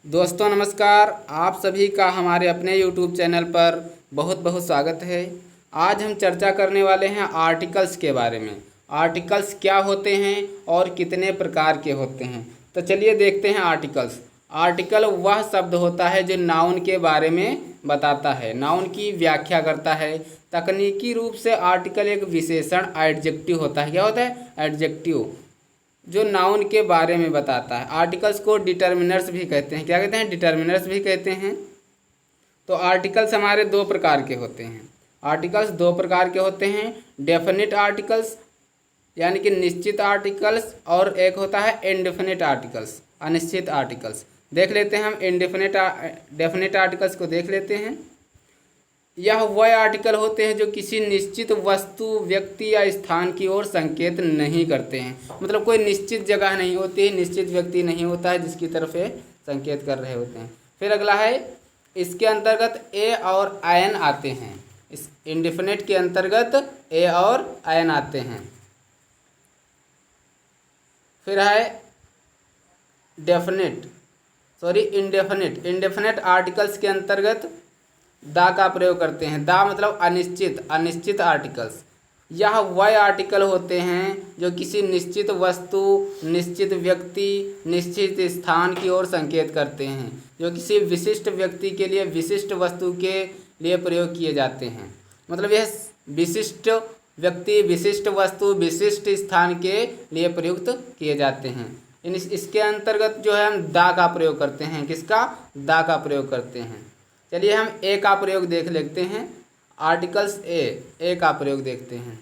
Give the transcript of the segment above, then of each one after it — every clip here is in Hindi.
दोस्तों नमस्कार। आप सभी का हमारे अपने YouTube चैनल पर बहुत बहुत स्वागत है। आज हम चर्चा करने वाले हैं आर्टिकल्स के बारे में। आर्टिकल्स क्या होते हैं और कितने प्रकार के होते हैं, तो चलिए देखते हैं आर्टिकल्स। आर्टिकल वह शब्द होता है जो नाउन के बारे में बताता है, नाउन की व्याख्या करता है। तकनीकी रूप से आर्टिकल एक विशेषण एडजेक्टिव होता है। क्या होता है? एडजेक्टिव, जो नाउन के बारे में बताता है। आर्टिकल्स को डिटर्मिनर्स भी कहते हैं। क्या कहते हैं? डिटर्मिनर्स भी कहते हैं। तो आर्टिकल्स हमारे दो प्रकार के होते हैं। आर्टिकल्स दो प्रकार के होते हैं, डेफिनिट आर्टिकल्स यानी कि निश्चित आर्टिकल्स, और एक होता है इनडेफिनिट आर्टिकल्स, अनिश्चित आर्टिकल्स। देख लेते हैं हम डेफिनिट आर्टिकल्स को देख लेते हैं। यह वह आर्टिकल होते हैं जो किसी निश्चित वस्तु, व्यक्ति या स्थान की ओर संकेत नहीं करते हैं। मतलब कोई निश्चित जगह नहीं होती है, निश्चित व्यक्ति नहीं होता है जिसकी तरफ ये संकेत कर रहे होते हैं। फिर अगला है, इसके अंतर्गत ए और आयन आते हैं। इस इंडेफिनिट के अंतर्गत ए और आयन आते हैं। फिर है इंडेफिनिट आर्टिकल्स के अंतर्गत दा का प्रयोग करते हैं। दा मतलब अनिश्चित आर्टिकल्स। यह वह आर्टिकल होते हैं जो किसी निश्चित वस्तु, निश्चित व्यक्ति, निश्चित स्थान की ओर संकेत करते हैं, जो किसी विशिष्ट व्यक्ति के लिए, विशिष्ट वस्तु के लिए प्रयोग किए जाते हैं। मतलब यह विशिष्ट व्यक्ति, विशिष्ट वस्तु, विशिष्ट स्थान के लिए प्रयुक्त किए जाते हैं। इसके अंतर्गत जो है हम दा का प्रयोग करते हैं। किसका? दा का प्रयोग करते हैं। चलिए हम ए का प्रयोग देख लेते हैं। आर्टिकल्स ए का प्रयोग देखते हैं।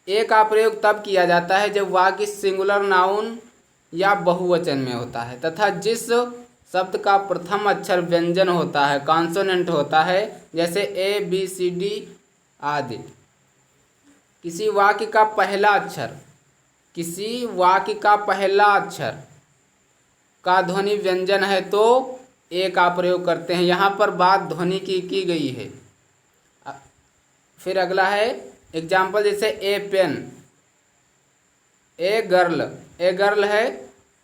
ए का प्रयोग तब किया जाता है जब वाक्य सिंगुलर नाउन या बहुवचन में होता है तथा जिस शब्द का प्रथम अक्षर व्यंजन होता है, कॉन्सोनेंट होता है, जैसे ए बी सी डी आदि। किसी वाक्य का पहला अक्षर का ध्वनि व्यंजन है तो ए का प्रयोग करते हैं। यहाँ पर बात ध्वनि की गई है। फिर अगला है एग्जाम्पल, जैसे ए पेन, ए गर्ल है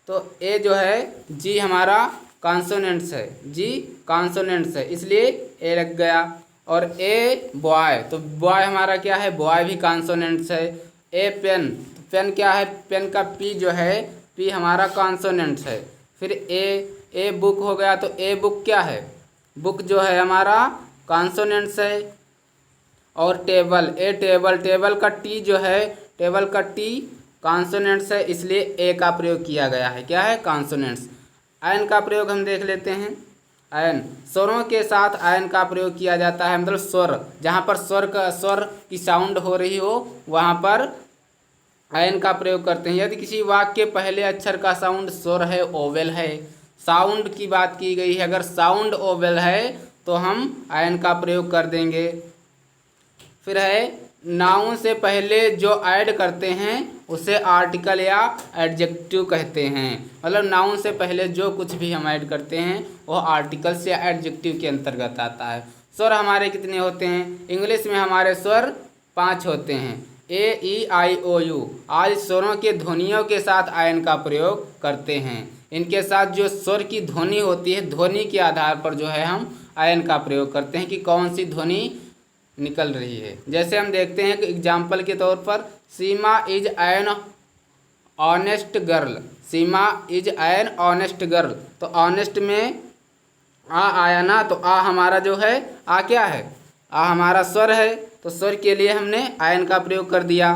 तो ए जो है जी हमारा कॉन्सोनेंट्स है, जी कॉन्सोनेंट्स है, इसलिए ए लग गया। और ए बॉय, तो बॉय हमारा क्या है? बॉय भी कॉन्सोनेंट्स है। ए पेन, तो पेन क्या है? पेन का पी जो है, पी हमारा कॉन्सोनेंट्स है। फिर ए बुक हो गया तो ए बुक क्या है? बुक जो है हमारा कॉन्सोनेंट्स है। और टेबल, टेबल का टी जो है, टेबल का टी कॉन्सोनेंट्स है, इसलिए ए का प्रयोग किया गया है। क्या है? कॉन्सोनेंट्स। आयन का प्रयोग हम देख लेते हैं। आयन, स्वरों के साथ आयन का प्रयोग किया जाता है। मतलब स्वर, जहाँ पर स्वर की साउंड हो रही हो वहाँ पर आयन का प्रयोग करते हैं। यदि किसी वाक्य के पहले अक्षर का साउंड स्वर है, ओवेल है, साउंड की बात की गई है, अगर साउंड ओवेल है तो हम आयन का प्रयोग कर देंगे। फिर है, नाउन से पहले जो ऐड करते हैं उसे आर्टिकल या एडजेक्टिव कहते हैं। मतलब नाउन से पहले जो कुछ भी हम ऐड करते हैं वो आर्टिकल्स या एडजेक्टिव के अंतर्गत आता है। स्वर हमारे कितने होते हैं? इंग्लिश में हमारे स्वर 5 होते हैं, ए ई आई ओ यू। आज स्वरों के ध्वनियों के साथ आयन का प्रयोग करते हैं। इनके साथ जो स्वर की ध्वनि होती है, ध्वनि के आधार पर जो है हम आयन का प्रयोग करते हैं कि कौन सी ध्वनि निकल रही है। जैसे हम देखते हैं कि एग्जाम्पल के तौर पर, Seema is an honest girl. Seema is an honest girl, तो ऑनेस्ट में आ आया ना, तो आ हमारा जो है, आ क्या है? आ हमारा स्वर है, तो स्वर के लिए हमने आयन का प्रयोग कर दिया।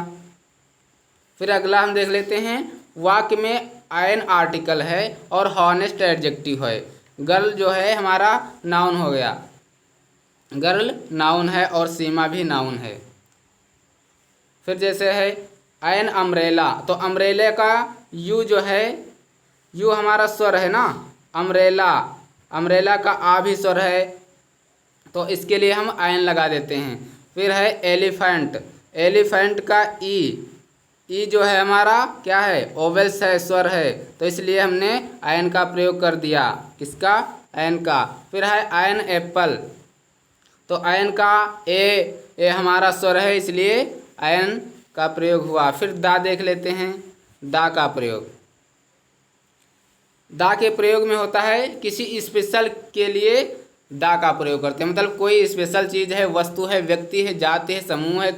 फिर अगला हम देख लेते हैं, वाक्य में आयन आर्टिकल है और हॉनेस्ट एडजेक्टिव है। गर्ल जो है हमारा नाउन हो गया, गर्ल नाउन है और सीमा भी नाउन है। फिर जैसे है आयन अम्ब्रेला, तो अम्ब्रेले का यू जो है, यू हमारा स्वर है ना, अम्ब्रेला का आ भी स्वर है, तो इसके लिए हम आयन लगा देते हैं। फिर है एलिफेंट का ई जो है हमारा क्या है? ओवेल्स है, स्वर है, तो इसलिए हमने आयन का प्रयोग कर दिया। किसका? आयन का। फिर है आयन एप्पल, तो आयन का ए हमारा स्वर है, इसलिए आयन का प्रयोग हुआ। फिर दा देख लेते हैं, दा का प्रयोग। दा के प्रयोग में होता है किसी स्पेशल के लिए दा का प्रयोग करते हैं, मतलब कोई स्पेशल चीज़ है, वस्तु है, व्यक्ति है, जाति है, समूह है,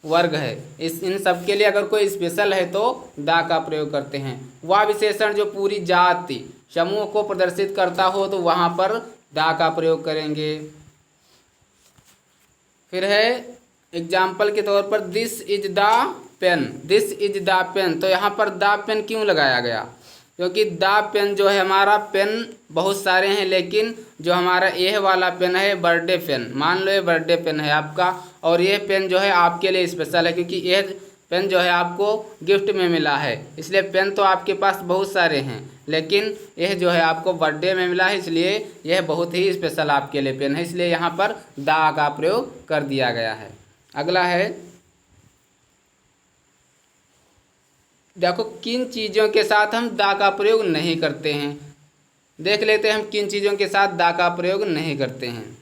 वर्ग है, इन सब के लिए अगर कोई स्पेशल है तो दा का प्रयोग करते हैं। वह विशेषण जो पूरी जाति समूह को प्रदर्शित करता हो तो वहाँ पर दा का प्रयोग करेंगे। फिर है एग्जाम्पल के तौर पर this is the pen, this is the pen. तो यहाँ पर द पेन क्यों लगाया गया? क्योंकि द पेन जो है हमारा, पेन बहुत सारे हैं लेकिन जो हमारा यह वाला पेन है बर्थडे पेन, मान लो ये बर्थडे पेन है आपका और ये पेन जो है आपके लिए स्पेशल है क्योंकि यह पेन जो है आपको गिफ्ट में मिला है। इसलिए पेन तो आपके पास बहुत सारे हैं लेकिन यह जो है आपको बर्थडे में मिला है, इसलिए यह बहुत ही स्पेशल आपके लिए पेन है, इसलिए यहाँ पर दा का प्रयोग कर दिया गया है। अगला है, देखो किन चीज़ों के साथ हम दा का प्रयोग नहीं करते हैं। देख लेते हैं हम किन चीज़ों के साथ दा का प्रयोग नहीं करते हैं।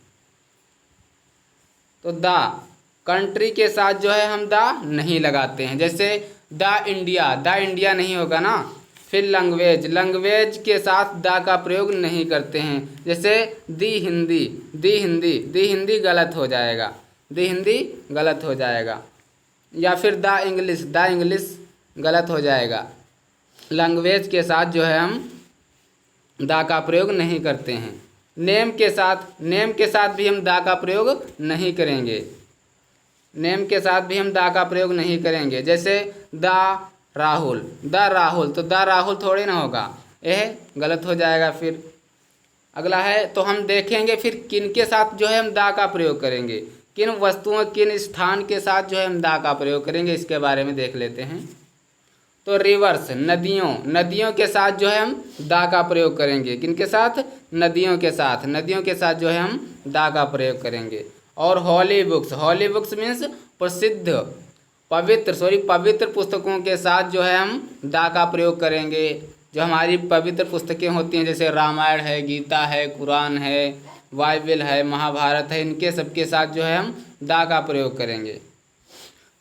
तो दा कंट्री के साथ जो है हम दा नहीं लगाते हैं, जैसे द इंडिया नहीं होगा ना। फिर लैंग्वेज, लैंग्वेज के साथ दा का प्रयोग नहीं करते हैं, जैसे दी हिंदी गलत हो जाएगा, दी हिंदी गलत हो जाएगा। या फिर द इंग्लिश गलत हो जाएगा। लैंग्वेज के साथ जो है हम दा का प्रयोग नहीं करते हैं। नेम के साथ भी हम दा का प्रयोग नहीं करेंगे, नेम के साथ भी हम दा का प्रयोग नहीं करेंगे। जैसे द राहुल, तो द राहुल थोड़ी ना होगा, यह गलत हो जाएगा। फिर अगला है, तो हम देखेंगे फिर किन के साथ जो है हम दा का प्रयोग करेंगे, किन वस्तुओं किन स्थान के साथ जो है हम दा का प्रयोग करेंगे, इसके बारे में देख लेते हैं। तो रिवर्स, नदियों के साथ जो है हम दा का प्रयोग करेंगे, किनके साथ? नदियों के साथ जो है हम दा का प्रयोग करेंगे। और हॉली बुक्स मीन्स प्रसिद्ध पवित्र पुस्तकों के साथ जो है हम दा का प्रयोग करेंगे। जो हमारी पवित्र पुस्तकें होती हैं जैसे रामायण है, गीता है, कुरान है, बाइबल है, महाभारत है, इनके सबके साथ जो है हम दा का प्रयोग करेंगे।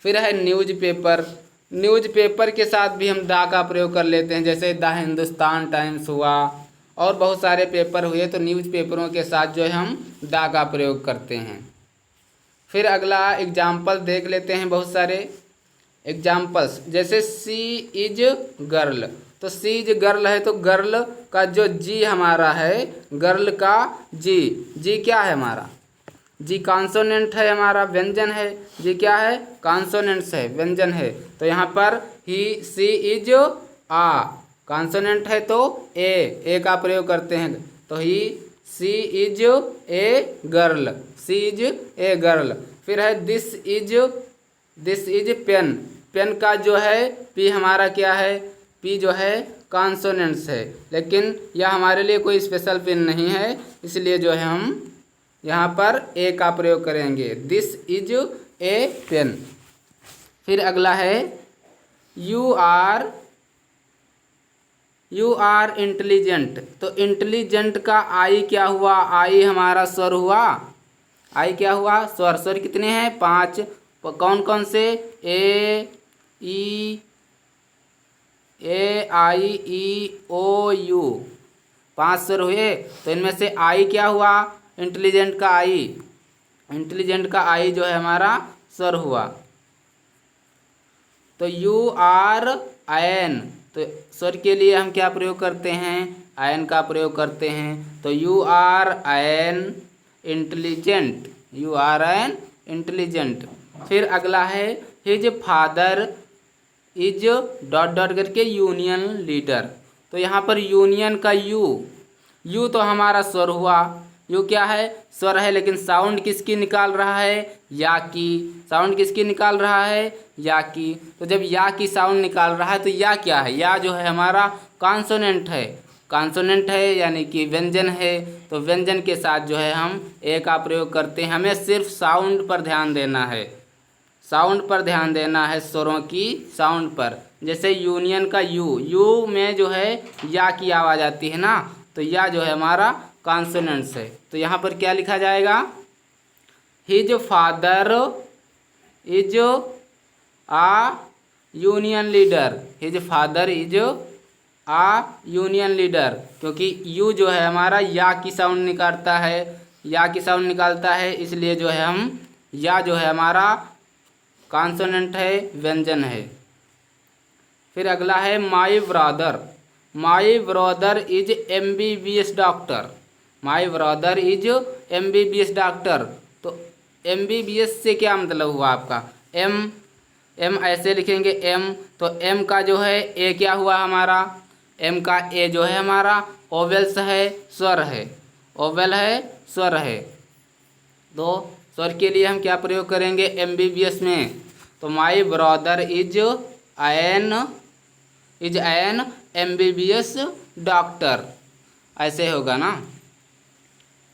फिर है न्यूज़पेपर के साथ भी हम दा का प्रयोग कर लेते हैं, जैसे द हिंदुस्तान टाइम्स हुआ और बहुत सारे पेपर हुए, तो न्यूज़पेपरों के साथ जो है हम दा का प्रयोग करते हैं। फिर अगला एग्जाम्पल देख लेते हैं, बहुत सारे एग्जाम्पल्स, जैसे सी इज गर्ल। तो सी इज गर्ल है तो गर्ल का जो जी हमारा है, गर्ल का जी क्या है हमारा? जी कॉन्सोनेंट है हमारा, व्यंजन है। जी क्या है? कॉन्सोनेंट्स है, व्यंजन है। तो यहाँ पर सी इज आ, कॉन्सोनेंट है तो ए का प्रयोग करते हैं। तो she is a girl, she is a girl. फिर है दिस इज पेन का जो है पी हमारा क्या है? पी जो है कॉन्सोनेंट्स है, लेकिन यह हमारे लिए कोई स्पेशल पेन नहीं है, इसलिए जो है हम यहाँ पर ए का प्रयोग करेंगे, दिस इज ए पेन। फिर अगला है यू आर इंटेलिजेंट। तो इंटेलिजेंट का आई क्या हुआ? आई हमारा स्वर हुआ, आई क्या हुआ? स्वर कितने हैं? 5। कौन से? ए आई ई ओ यू, 5 स्वर हुए। तो इनमें से आई क्या हुआ? इंटेलिजेंट का आई जो है हमारा स्वर हुआ। तो यू आर आयन, तो स्वर के लिए हम क्या प्रयोग करते हैं? आयन का प्रयोग करते हैं। तो you are an intelligent, you are an intelligent. फिर अगला है हिज फादर इज ... करके यूनियन लीडर। तो यहाँ पर यूनियन का यू तो हमारा स्वर हुआ, यू क्या है? स्वर है, लेकिन साउंड किसकी निकाल रहा है? या की। साउंड किसकी निकाल रहा है? या की। तो जब या की साउंड निकाल रहा है तो या क्या है? या जो है हमारा कॉन्सोनेंट है, यानी कि व्यंजन है। तो व्यंजन के साथ जो है हम ए का प्रयोग करते हैं। हमें सिर्फ साउंड पर ध्यान देना है, स्वरों की साउंड पर। जैसे यूनियन का यू में जो है या की आवाज़ आती है ना, तो या जो है हमारा कॉन्सोनेंट्स है। तो यहाँ पर क्या लिखा जाएगा? His father is a union leader, his father is a union leader, क्योंकि यू जो है हमारा या की साउंड निकालता है, या की साउंड निकालता है, इसलिए जो है हम या जो है हमारा कॉन्सोनेंट है, व्यंजन है। फिर अगला है my brother. My brother is MBBS doctor. My brother is MBBS doctor. तो MBBS से क्या मतलब हुआ आपका? एम ऐसे लिखेंगे M, तो M का जो है ए क्या हुआ हमारा? M का ए जो है हमारा ओवेल्स है, स्वर है, ओवेल है, स्वर है। तो स्वर के लिए हम क्या प्रयोग करेंगे MBBS में? तो my brother is an MBBS doctor, ऐसे होगा ना।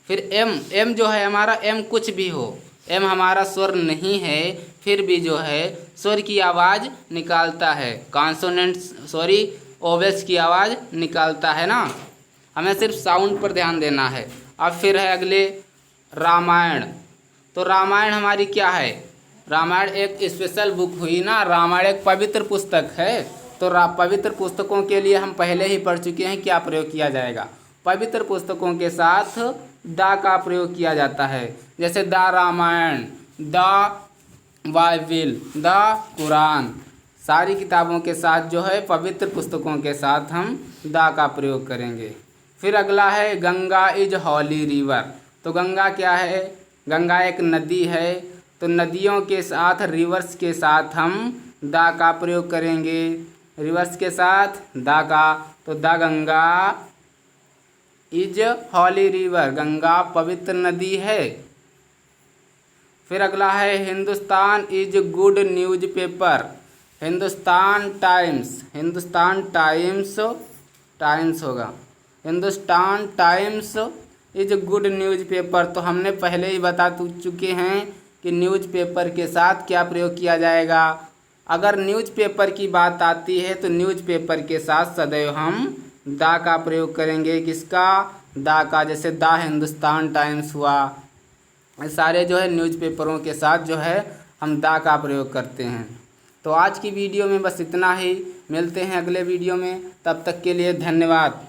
फिर M जो है हमारा, M कुछ भी हो, M हमारा स्वर नहीं है, फिर भी जो है स्वर की आवाज़ निकालता है, कॉन्सोनेंट्स ओवेल्स की आवाज़ निकालता है ना। हमें सिर्फ साउंड पर ध्यान देना है। अब फिर है अगले रामायण। तो रामायण हमारी क्या है? रामायण एक स्पेशल बुक हुई ना, रामायण एक पवित्र पुस्तक है। तो पवित्र पुस्तकों के लिए हम पहले ही पढ़ चुके हैं क्या प्रयोग किया जाएगा। पवित्र पुस्तकों के साथ दा का प्रयोग किया जाता है, जैसे the Ramayana, the Bible, the Quran, सारी किताबों के साथ जो है पवित्र पुस्तकों के साथ हम दा का प्रयोग करेंगे। फिर अगला है गंगा इज हॉली रिवर। तो गंगा क्या है? गंगा एक नदी है, तो नदियों के साथ, रिवर्स के साथ हम दा का प्रयोग करेंगे, रिवर्स के साथ दा का। तो the Ganga is holy river, Ganga पवित्र नदी है। फिर अगला है Hindustan is good newspaper. Hindustan Times, Hindustan Times होगा, Hindustan Times is good newspaper. तो हमने पहले ही बता चुके हैं कि न्यूज पेपर के साथ क्या प्रयोग किया जाएगा। अगर न्यूज पेपर की बात आती है तो न्यूज पेपर के साथ सदैव हम दा का प्रयोग करेंगे। किसका? दा का। जैसे दा हिंदुस्तान टाइम्स हुआ, सारे जो है न्यूज़पेपरों के साथ जो है हम दा का प्रयोग करते हैं। तो आज की वीडियो में बस इतना ही, मिलते हैं अगले वीडियो में, तब तक के लिए धन्यवाद।